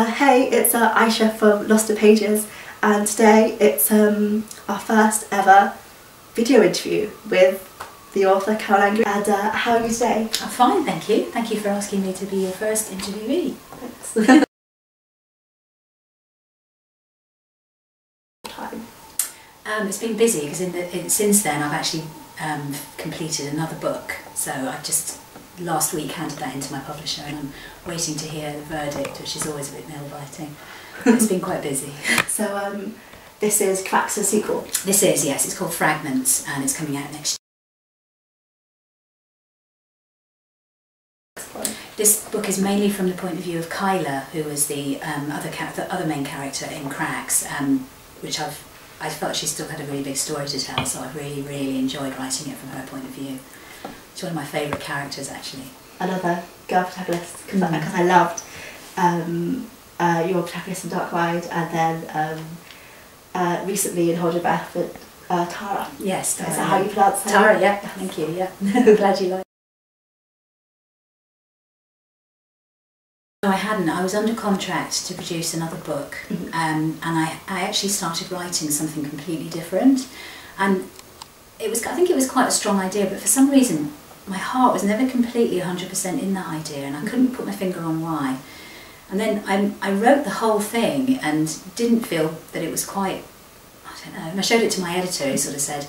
Hey, it's Aisha from Lost in Pages, and today it's our first ever video interview with the author Caroline Green. And how are you today? I'm fine, thank you. Thank you for asking me to be your first interviewee. Thanks. It's been busy because since then I've actually completed another book. So I just last week handed that into my publisher, and I'm waiting to hear the verdict, which is always a bit nail-biting. It's been quite busy. So this is Cracks, a sequel? This is, yes. It's called Fragments, and it's coming out next year. This book is mainly from the point of view of Kyla, who was the other main character in Cracks, which I felt she still had a really big story to tell, so I've really enjoyed writing it from her point of view. She's one of my favourite characters, actually. Another girl protagonist, because I loved your protagonist in Dark Ride, and then recently in Hold Your Breath with Tara. Yes, Tara. Is that how you pronounce her? Tara, yeah. Thank you, yeah. Glad you like it. No, I hadn't. I was under contract to produce another book, and I actually started writing something completely different. And I think it was quite a strong idea, but for some reason my heart was never completely 100% in that idea, and I couldn't put my finger on why. And then I wrote the whole thing and didn't feel that it was quite, I don't know, and I showed it to my editor, who sort of said,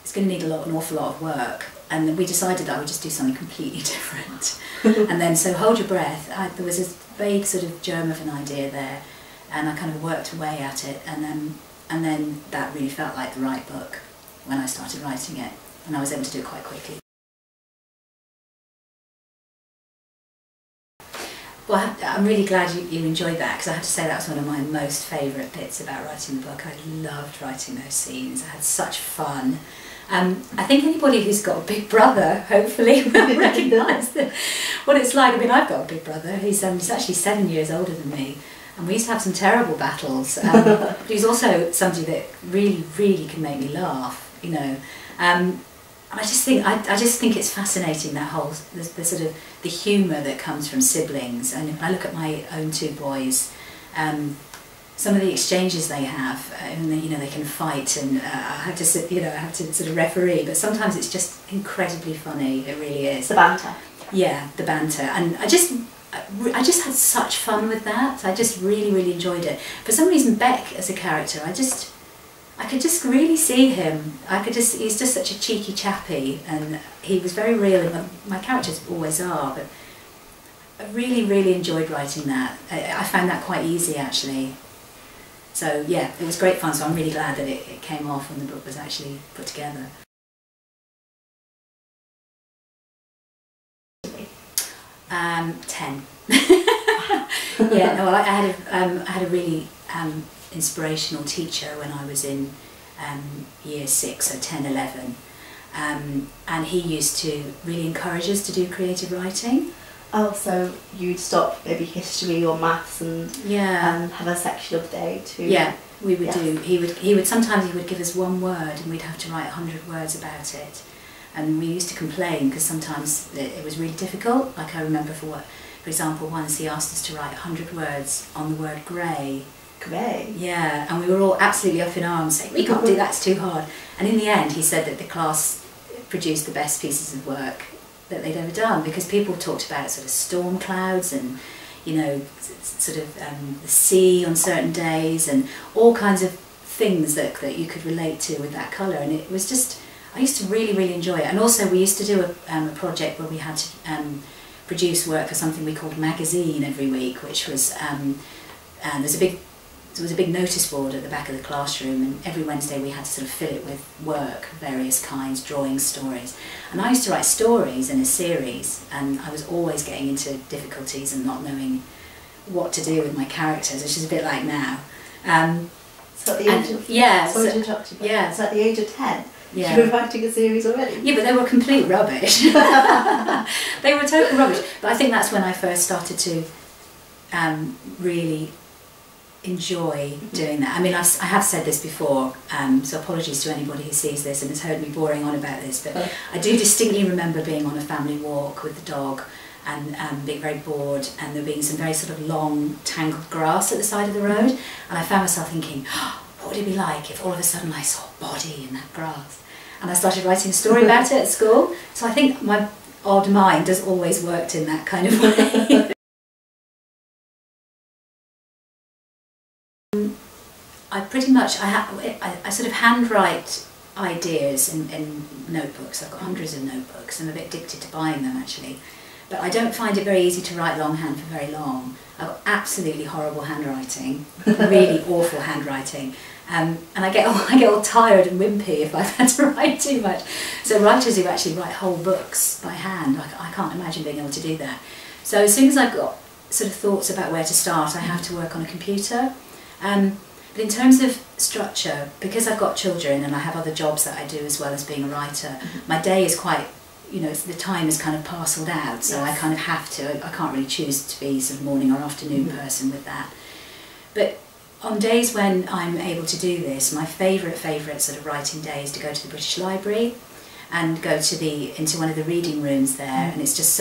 it's going to need an awful lot of work. And then we decided that I would just do something completely different. And then, so Hold Your Breath, there was this vague sort of germ of an idea there, and I kind of worked away at it, and then that really felt like the right book when I started writing it, and I was able to do it quite quickly. Well, I'm really glad you enjoyed that, because I have to say that was one of my most favourite bits about writing the book. I loved writing those scenes. I had such fun. I think anybody who's got a big brother, hopefully, will recognise what it's like. I mean, I've got a big brother. He's actually 7 years older than me, and we used to have some terrible battles. But he's also somebody that really can make me laugh, you know. I just think it's fascinating, that whole the sort of the humour that comes from siblings. And if I look at my own two boys, some of the exchanges they have, and they can fight, and I have to sort of referee, but sometimes it's just incredibly funny. It really is. The banter. Yeah, the banter, and I just had such fun with that. I just really enjoyed it. For some reason, Beck as a character, I could just really see him. He's just such a cheeky chappy, and he was very real, and my characters always are, but I really enjoyed writing that. I found that quite easy, actually. So yeah, it was great fun, so I'm really glad that it came off when the book was actually put together. 10. Yeah, no, I had a really inspirational teacher when I was in year 6, so 10, 11, and he used to really encourage us to do creative writing. Oh, so you'd stop maybe history or maths and have a section of the day to... Yeah, we would do. Sometimes he would give us one word, and we'd have to write 100 words about it. And we used to complain because sometimes it was really difficult. Like I remember, for example, once he asked us to write 100 words on the word grey. Grey? Yeah, and we were all absolutely up in arms saying, we can't do that, it's too hard. And in the end he said that the class produced the best pieces of work that they'd ever done, because people talked about sort of storm clouds and, sort of the sea on certain days, and all kinds of things that you could relate to with that colour. And it was just, I used to really enjoy it. And also we used to do a project where we had to produce work for something we called Magazine every week, which was, there was a big notice board at the back of the classroom, and every Wednesday we had to sort of fill it with work of various kinds, drawings, stories. And I used to write stories in a series, and I was always getting into difficulties and not knowing what to do with my characters, which is a bit like now. So at the age of... Yeah. Sorry to interrupt you, but yeah. So at the age of 10, yeah. you were writing a series already? Yeah, but they were complete rubbish. They were total rubbish. But I think that's when I first started to really enjoy doing that. I mean, I have said this before, so apologies to anybody who sees this and has heard me boring on about this, but I do distinctly remember being on a family walk with the dog, and being very bored, and there being some very sort of long tangled grass at the side of the road, and I found myself thinking, oh, what would it be like if all of a sudden I saw a body in that grass? And I started writing a story about it at school. So I think my odd mind has always worked in that kind of way. I pretty much, I sort of handwrite ideas in notebooks. I've got hundreds of notebooks. I'm a bit addicted to buying them actually. But I don't find it very easy to write longhand for very long. I've got absolutely horrible handwriting, really awful handwriting. And I get all tired and wimpy if I've had to write too much. So writers who actually write whole books by hand, I can't imagine being able to do that. So as soon as I've got sort of thoughts about where to start, I have to work on a computer. But in terms of structure, because I've got children and I have other jobs that I do as well as being a writer, my day is quite, you know, the time is kind of parcelled out, so I kind of have to, I can't really choose to be sort of morning or afternoon person with that. But on days when I'm able to do this, my favourite sort of writing day is to go to the British Library and go to into one of the reading rooms there, and it's just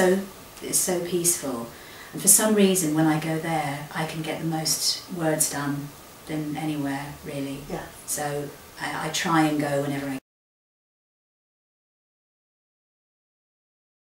it's so peaceful. And for some reason, when I go there, I can get the most words done than anywhere, really. Yeah. So I try and go whenever I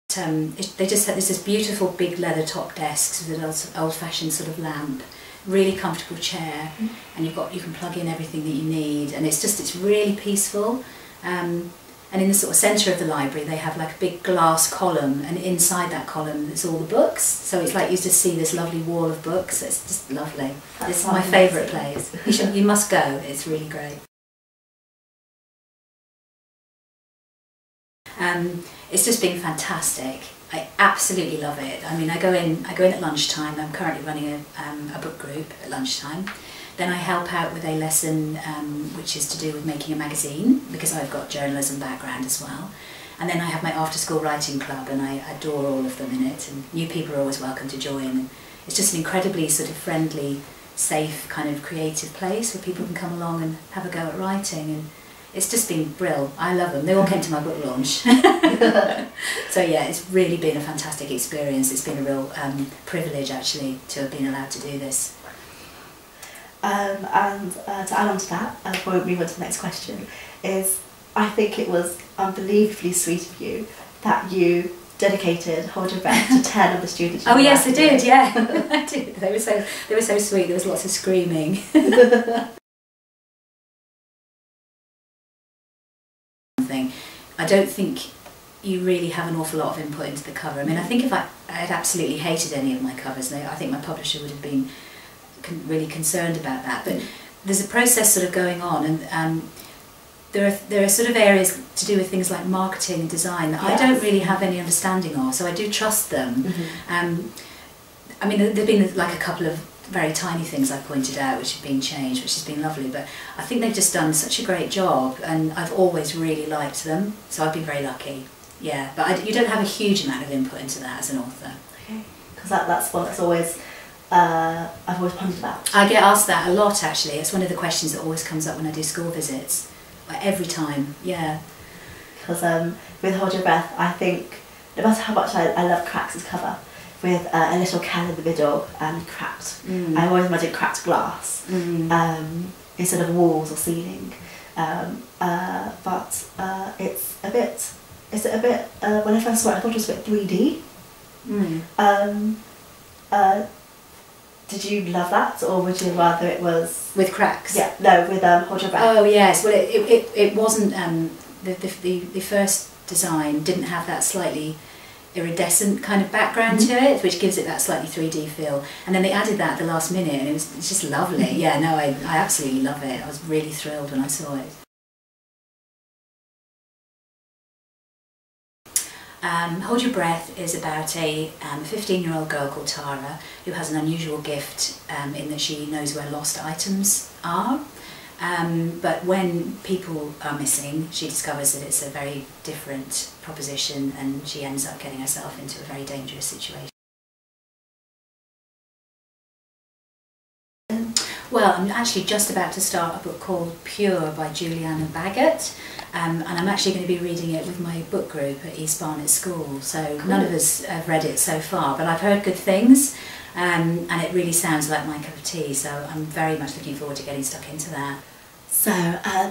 can. They just had this beautiful big leather top desks with an old-fashioned sort of lamp, really comfortable chair, and you can plug in everything that you need, and it's really peaceful. And in the sort of centre of the library they have like a big glass column, and inside that column there's all the books, so it's like you just see this lovely wall of books. It's just lovely. It's my favourite place. You must go, it's really great. It's just been fantastic. I absolutely love it. I mean, I go in at lunchtime. I'm currently running a book group at lunchtime. Then I help out with a lesson which is to do with making a magazine, because I've got journalism background as well. And then I have my after-school writing club, and I adore all of them in it, and new people are always welcome to join. And it's just an incredibly sort of friendly, safe, kind of creative place where people can come along and have a go at writing. And it's just been brilliant. I love them. They all came to my book launch. So yeah, it's really been a fantastic experience. It's been a real privilege actually to have been allowed to do this. And to add on to that, before we move on to the next question, is I think it was unbelievably sweet of you that you dedicated Hold Your Breath to 10 of the students. Oh yes, I did, yeah. I did. They were so sweet. There was lots of screaming. I don't think you really have an awful lot of input into the cover. I mean, I think if I had absolutely hated any of my covers, I think my publisher would have been really concerned about that. But there's a process sort of going on, and there are sort of areas to do with things like marketing and design that I don't really have any understanding of, so I do trust them. I mean, there've been like a couple of very tiny things I pointed out which have been changed, which has been lovely, but I think they've just done such a great job, and I've always really liked them, so I've been very lucky. Yeah, but you don't have a huge amount of input into that as an author. Okay, because that's one that's always I've always pondered about. I get asked that a lot actually. It's one of the questions that always comes up when I do school visits, like every time. Yeah. Because with Hold Your Breath, I think no matter how much I love Crack's cover, with a little can in the middle and cracked. I always imagine cracked glass instead of walls or ceiling. But it's a bit. When I first saw it, I thought it was a bit 3D. Did you love that, or would you rather it was with Cracks? Yeah, no, with Hold Your Breath. Oh yes, well it wasn't. The first design didn't have that slightly iridescent kind of background to it, which gives it that slightly 3D feel, and then they added that at the last minute, and it's just lovely. Yeah, no, I absolutely love it. I was really thrilled when I saw it. Hold Your Breath is about a 15-year-old girl called Tara who has an unusual gift in that she knows where lost items are. But when people are missing, she discovers that it's a very different proposition, and she ends up getting herself into a very dangerous situation. Well, I'm actually just about to start a book called Pure by Juliana Baggott, and I'm actually going to be reading it with my book group at East Barnet School. So Cool. None of us have read it so far, but I've heard good things, and it really sounds like my cup of tea, so I'm very much looking forward to getting stuck into that. So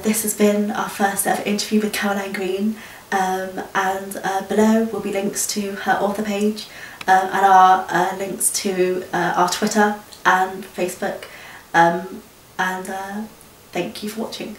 this has been our first ever interview with Caroline Green, and below will be links to her author page and our links to our Twitter and Facebook, and thank you for watching.